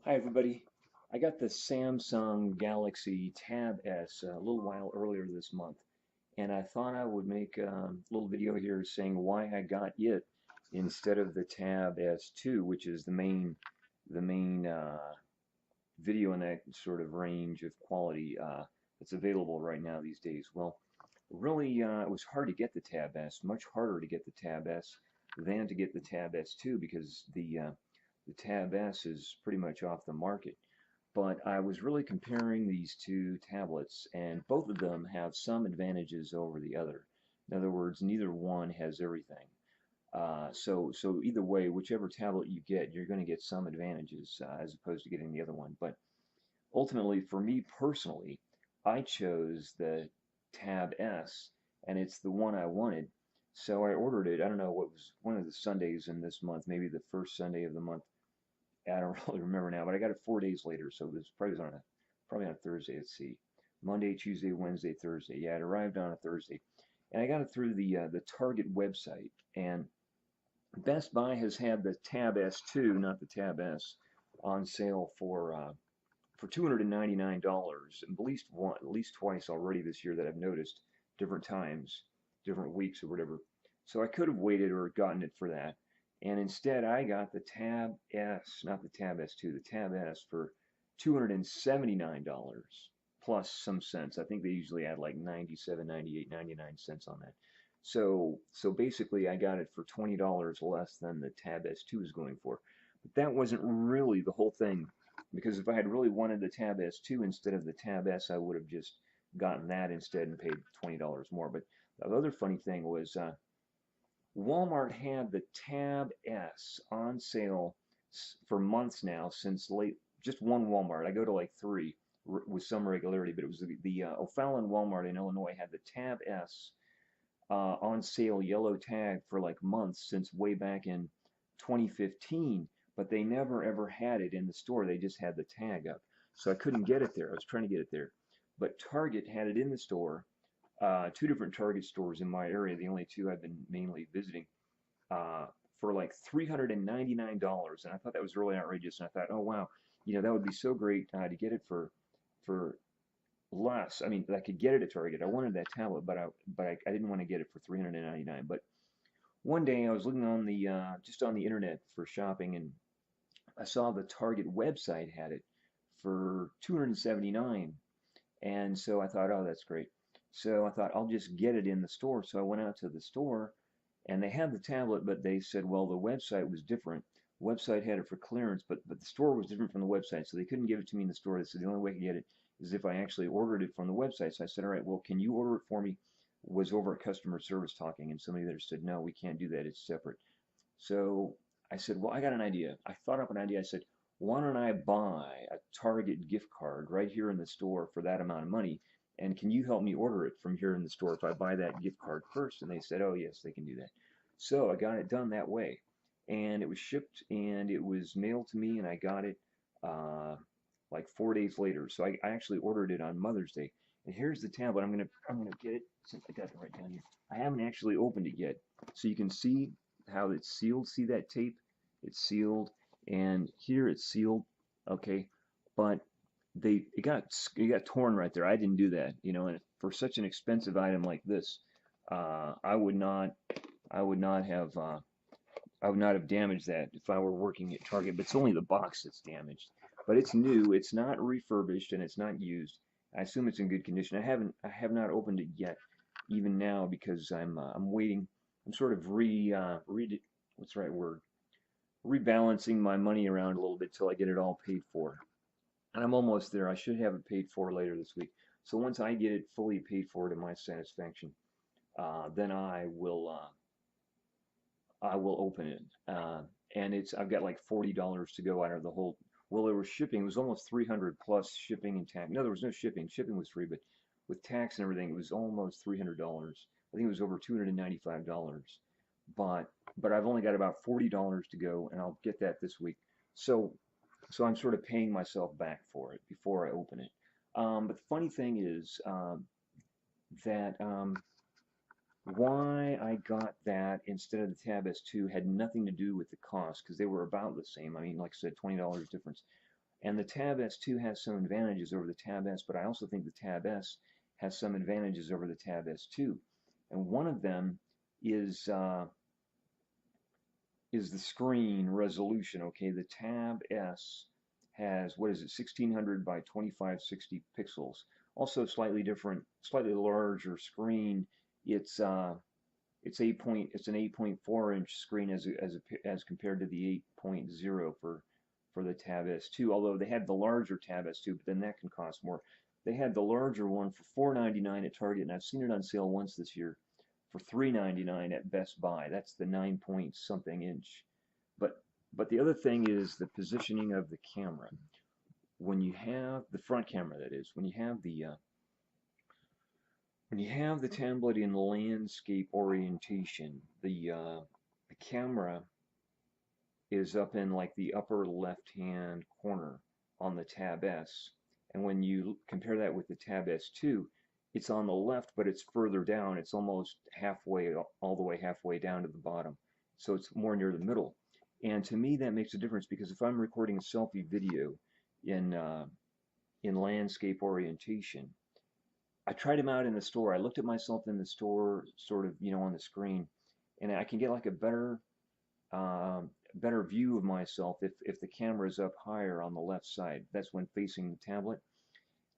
Hi everybody. I got the Samsung Galaxy Tab S a little while earlier this month, and I thought I would make a little video here saying why I got it instead of the Tab S2, which is the main video in that sort of range of quality that's available right now these days. Well, really, it was hard to get the Tab S, much harder to get the Tab S than to get the Tab S2 because the Tab S is pretty much off the market. But I was really comparing these two tablets, and both of them have some advantages over the other. In other words, neither one has everything. So either way, whichever tablet you get, you're going to get some advantages as opposed to getting the other one. But ultimately, for me personally, I chose the Tab S, and it's the one I wanted. So I ordered it. I don't know what was one of the Sundays in this month, maybe the first Sunday of the month. I don't really remember now, but I got it 4 days later, so it was probably on a Thursday. Let's see, Monday, Tuesday, Wednesday, Thursday. Yeah, it arrived on a Thursday, and I got it through the Target website. And Best Buy has had the Tab S2, not the Tab S, on sale for $299, at least twice already this year that I've noticed, different times, different weeks or whatever. So I could have waited or gotten it for that. And instead, I got the Tab S, not the Tab S2, the Tab S for $279 plus some cents. I think they usually add like 97, 98, 99 cents on that. So basically, I got it for $20 less than the Tab S2 is going for. But that wasn't really the whole thing, because if I had really wanted the Tab S2 instead of the Tab S, I would have just gotten that instead and paid $20 more. But the other funny thing was Walmart had the Tab S on sale for months now, since late, just one Walmart. I go to like three with some regularity, but it was the O'Fallon Walmart in Illinois had the Tab S on sale yellow tag for like months since way back in 2015, but they never ever had it in the store. They just had the tag up. So I couldn't get it there. I was trying to get it there. But Target had it in the store, two different Target stores in my area, the only two I've been mainly visiting, for like $399. And I thought that was really outrageous. And I thought, oh, wow, that would be so great to get it for less. I mean, I could get it at Target. I wanted that tablet, but I didn't want to get it for 399. But one day I was looking on the just on the internet for shopping, and I saw the Target website had it for 279, and so I thought, oh, that's great. So I thought I'll just get it in the store. So I went out to the store, and they had the tablet, but they said, well, the website was different. The website had it for clearance, but the store was different from the website, so they couldn't give it to me in the store. They said the only way I could get it is if I actually ordered it from the website. So I said, all right, well, can you order it for me? Was over at customer service talking, and somebody there said, no, we can't do that. It's separate. So I said, well, I got an idea. I thought up an idea. I said, why don't I buy a Target gift card right here in the store for that amount of money? And can you help me order it from here in the store if I buy that gift card first? And they said, oh, yes, they can do that. So I got it done that way. And it was shipped and it was mailed to me, and I got it uh, like 4 days later. So I actually ordered it on Mother's Day. And here's the tablet. I'm gonna get it since I got it right down here. I haven't actually opened it yet, so you can see how it's sealed. See that tape? It's sealed, and here it's sealed. Okay, but it got torn right there. I didn't do that, and for such an expensive item like this, I would not I would not have I would not have damaged that if I were working at Target. But it's only the box that's damaged. But it's new. It's not refurbished and it's not used. I assume it's in good condition. I have not opened it yet, even now, because I'm waiting. I'm sort of what's the right word? Rebalancing my money around a little bit till I get it all paid for. And I'm almost there. I should have it paid for later this week. So once I get it fully paid for to my satisfaction, then I will open it. And I've got like $40 to go out of the whole. Well, there was shipping. It was almost 300 plus shipping and tax. No, there was no shipping. Shipping was free, but with tax and everything, it was almost $300. I think it was over $295. But I've only got about $40 to go, and I'll get that this week. So so I'm sort of paying myself back for it before I open it. But the funny thing is that why I got that instead of the Tab S2 had nothing to do with the cost, because they were about the same. I mean, like I said, $20 difference. And the Tab S2 has some advantages over the Tab S, but I also think the Tab S has some advantages over the Tab S2. And one of them is the screen resolution. Okay, the Tab S has, what is it, 1600 by 2560 pixels. Also slightly different, slightly larger screen. It's an 8.4-inch screen as compared to the 8.0 for the Tab S2. Although they had the larger Tab S2, but then that can cost more. They had the larger one for $4.99 at Target, and I've seen it on sale once this year for $3.99 at Best Buy. That's the 9-point-something inch. But the other thing is the positioning of the camera. When you have the front camera, that is, when you have the tablet in landscape orientation, the camera is up in like the upper left-hand corner on the Tab S, and when you compare that with the Tab S2, it's on the left, but it's further down. It's almost halfway, all the way halfway down to the bottom. So it's more near the middle. And to me, that makes a difference because if I'm recording a selfie video in landscape orientation, I tried them out in the store. I looked at myself in the store, sort of, on the screen, and I can get like a better view of myself if the camera is up higher on the left side. That's when facing the tablet,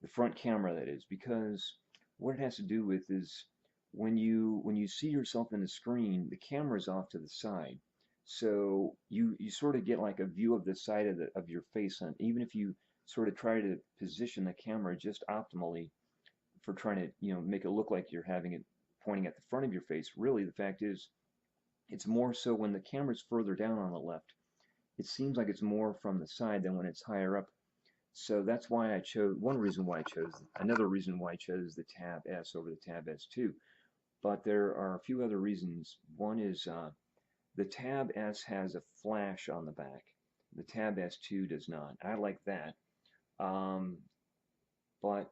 the front camera, that is, because what it has to do with is when you see yourself in the screen, the camera's off to the side. So you sort of get like a view of the side of your face, and even if you sort of try to position the camera just optimally for trying to make it look like you're having it pointing at the front of your face, really the fact is it's more so when the camera's further down on the left. It seems like it's more from the side than when it's higher up. So that's why I chose, another reason why I chose the Tab S over the Tab S2. But there are a few other reasons. One is the Tab S has a flash on the back. The Tab S2 does not. I like that. But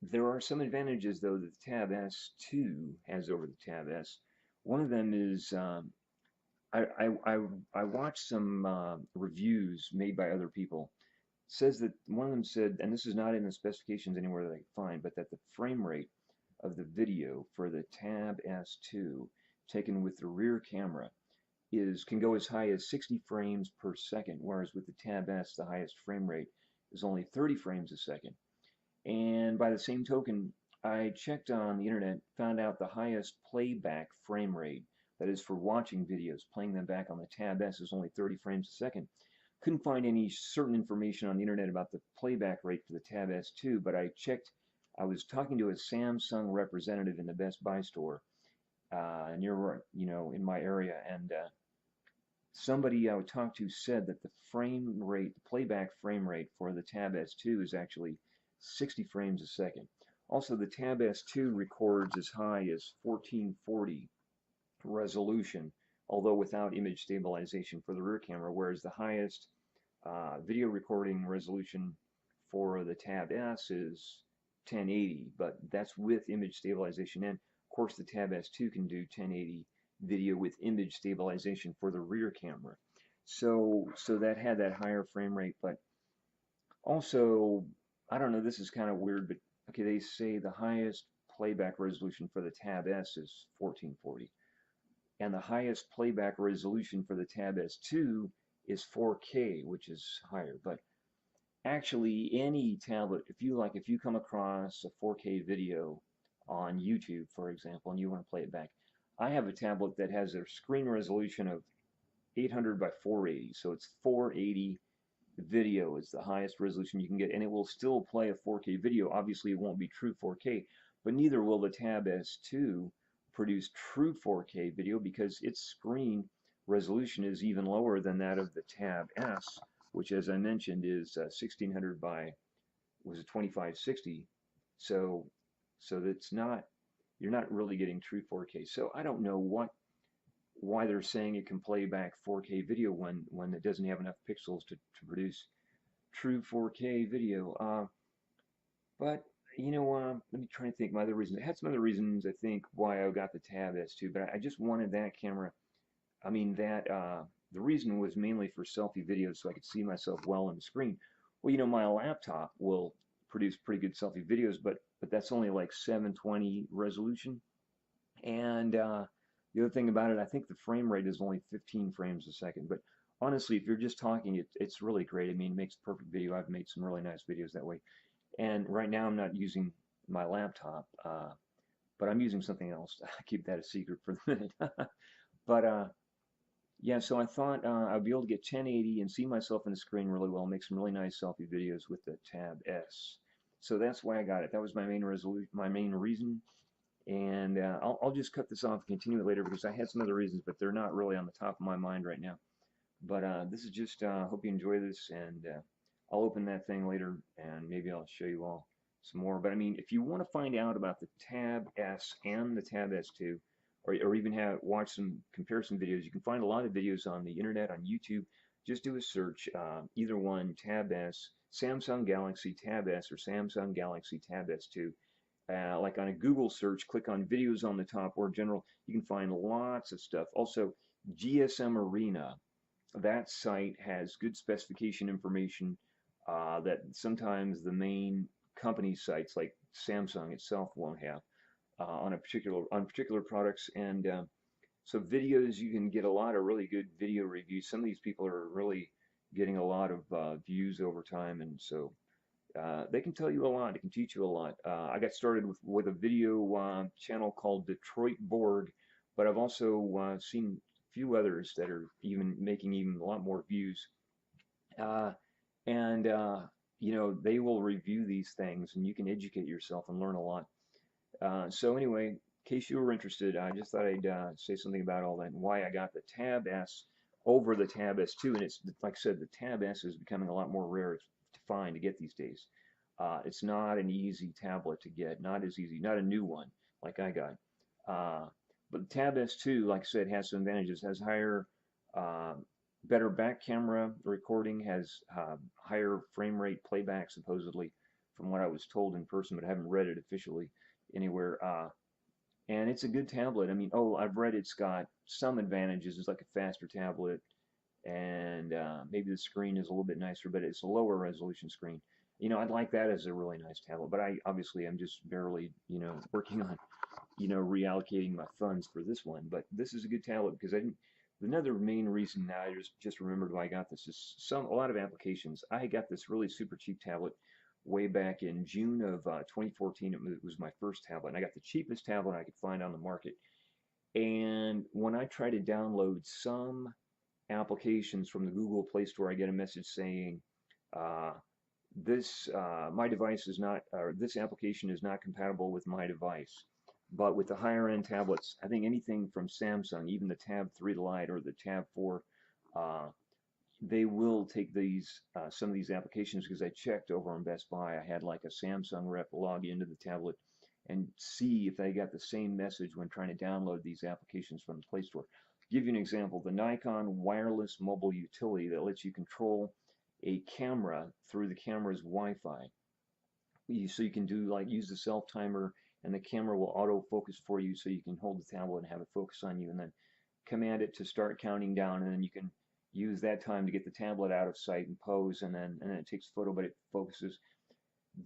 there are some advantages, though, that the Tab S2 has over the Tab S. One of them is I watched some reviews made by other people. It says that one of them said, and this is not in the specifications anywhere that I can find, but that the frame rate of the video for the Tab S2 taken with the rear camera can go as high as 60 frames per second, whereas with the Tab S, the highest frame rate is only 30 frames a second. And by the same token, I checked on the internet, found out the highest playback frame rate, that is for watching videos, playing them back on the Tab S, is only 30 frames a second. Couldn't find any certain information on the internet about the playback rate for the Tab S2, but I checked. I was talking to a Samsung representative in the Best Buy store near, in my area, and somebody I would talk to said that the playback frame rate for the Tab S2 is actually 60 frames a second. Also, the Tab S2 records as high as 1440 resolution, although without image stabilization for the rear camera, whereas the highest video recording resolution for the Tab S is 1080, but that's with image stabilization. And of course, the Tab S2 can do 1080 video with image stabilization for the rear camera. So that had that higher frame rate, but also, I don't know, this is kind of weird, but okay, they say the highest playback resolution for the Tab S is 1440, and the highest playback resolution for the Tab S2 is 4K, which is higher. But actually, any tablet, if you come across a 4K video on YouTube, for example, and you want to play it back, I have a tablet that has a screen resolution of 800 by 480, so it's 480 video is the highest resolution you can get, and it will still play a 4K video. Obviously, it won't be true 4K, but neither will the Tab S2 produce true 4K video because its screen resolution is even lower than that of the Tab S, which, as I mentioned, is 1600 by 2560. So you're not really getting true 4K. So I don't know why they're saying it can play back 4K video when it doesn't have enough pixels to produce true 4K video. But let me try to think of my other reasons. I had some other reasons, I think, why I got the Tab S2, but I just wanted that camera. I mean, that the reason was mainly for selfie videos so I could see myself well on the screen. Well, my laptop will produce pretty good selfie videos, but that's only like 720 resolution. And the other thing about it, I think the frame rate is only 15 frames a second. But honestly, if you're just talking, it's really great. I mean, it makes perfect video. I've made some really nice videos that way. And right now I'm not using my laptop, but I'm using something else. I keep that a secret for the minute. But yeah, so I thought I'd be able to get 1080 and see myself in the screen really well, make some really nice selfie videos with the Tab S. So that's why I got it. That was my main reason. And I'll just cut this off and continue it later because I had some other reasons, but they're not really on the top of my mind right now. But this is just, hope you enjoy this, and I'll open that thing later, and maybe I'll show you all some more. But I mean, if you want to find out about the Tab S and the Tab S2, or even watch some comparison videos, you can find a lot of videos on the internet, on YouTube. Just do a search, either one, Tab S, Samsung Galaxy Tab S, or Samsung Galaxy Tab S2. Like on a Google search, click on videos on the top or general, you can find lots of stuff. Also, GSM Arena, that site has good specification information that sometimes the main company sites like Samsung itself won't have on particular products. And so videos, you can get a lot of really good video reviews. Some of these people are really getting a lot of views over time, and so they can tell you a lot. They can teach you a lot. I got started with a video channel called Detroit Borg, but I've also seen a few others that are even making even a lot more views. Uh, and they will review these things, and you can educate yourself and learn a lot. So anyway, in case you were interested, I just thought I'd say something about all that and why I got the Tab S over the Tab S2. And it's like I said, the Tab S is becoming a lot more rare to find, to get these days. It's not an easy tablet to get, not as easy, not a new one like I got. But the Tab S2, like I said, has some advantages. Has higher, better back camera recording, has higher frame rate playback, supposedly, from what I was told in person, but I haven't read it officially anywhere. And it's a good tablet. I mean, I've read it's got some advantages. It's like a faster tablet, and maybe the screen is a little bit nicer, but it's a lower resolution screen. I'd like that as a really nice tablet, but I'm just barely, working on, reallocating my funds for this one. But this is a good tablet because I didn't. Another main reason now I just remembered why I got this is a lot of applications. I got this really super cheap tablet way back in June of 2014. It was my first tablet, and I got the cheapest tablet I could find on the market. And when I try to download some applications from the Google Play Store, I get a message saying, my device is not, or this application is not compatible with my device. But with the higher end tablets, I think anything from Samsung, even the Tab 3 Lite or the Tab 4, they will take some of these applications, because I checked over on Best Buy. I had like a Samsung rep log into the tablet and see if they got the same message when trying to download these applications from the Play Store. Give you an example, the Nikon wireless mobile utility that lets you control a camera through the camera's Wi-Fi. So you can use the self timer, and the camera will autofocus for you, so you can hold the tablet and have it focus on you, and then command it to start counting down, and then you can use that time to get the tablet out of sight and pose, and then it takes a photo, but it focuses.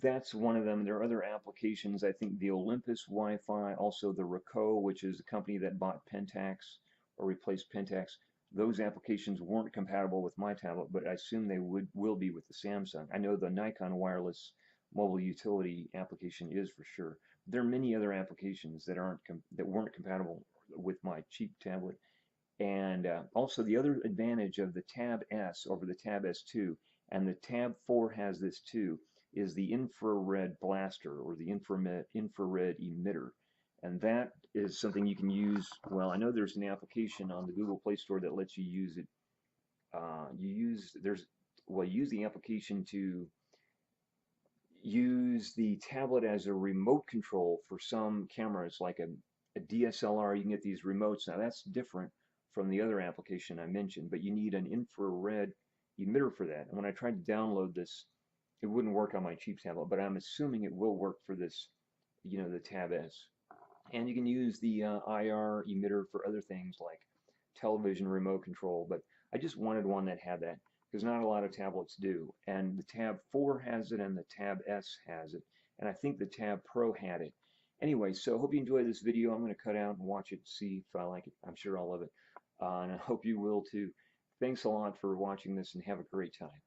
That's one of them. There are other applications. I think the Olympus Wi-Fi, also the Raco, which is the company that bought Pentax or replaced Pentax. Those applications weren't compatible with my tablet, but I assume they will be with the Samsung. I know the Nikon wireless mobile utility application is for sure. There are many other applications that weren't compatible with my cheap tablet. And also, the other advantage of the Tab S over the Tab S2, and the Tab 4 has this too, is the infrared blaster, or the infrared emitter. And that is something you can use. Well, I know there's an application on the Google Play Store that lets you use it. You use the application to use the tablet as a remote control for some cameras, like a DSLR. You can get these remotes. Now that's different from the other application I mentioned, but you need an infrared emitter for that. And when I tried to download this, it wouldn't work on my cheap tablet, but I'm assuming it will work for this, the Tab S. And you can use the IR emitter for other things like television remote control, but I just wanted one that had that because not a lot of tablets do. And the Tab 4 has it and the Tab S has it. And I think the Tab Pro had it. Anyway, so I hope you enjoyed this video. I'm going to cut out and watch it, see if I like it. I'm sure I'll love it. And I hope you will too. Thanks a lot for watching this and have a great time.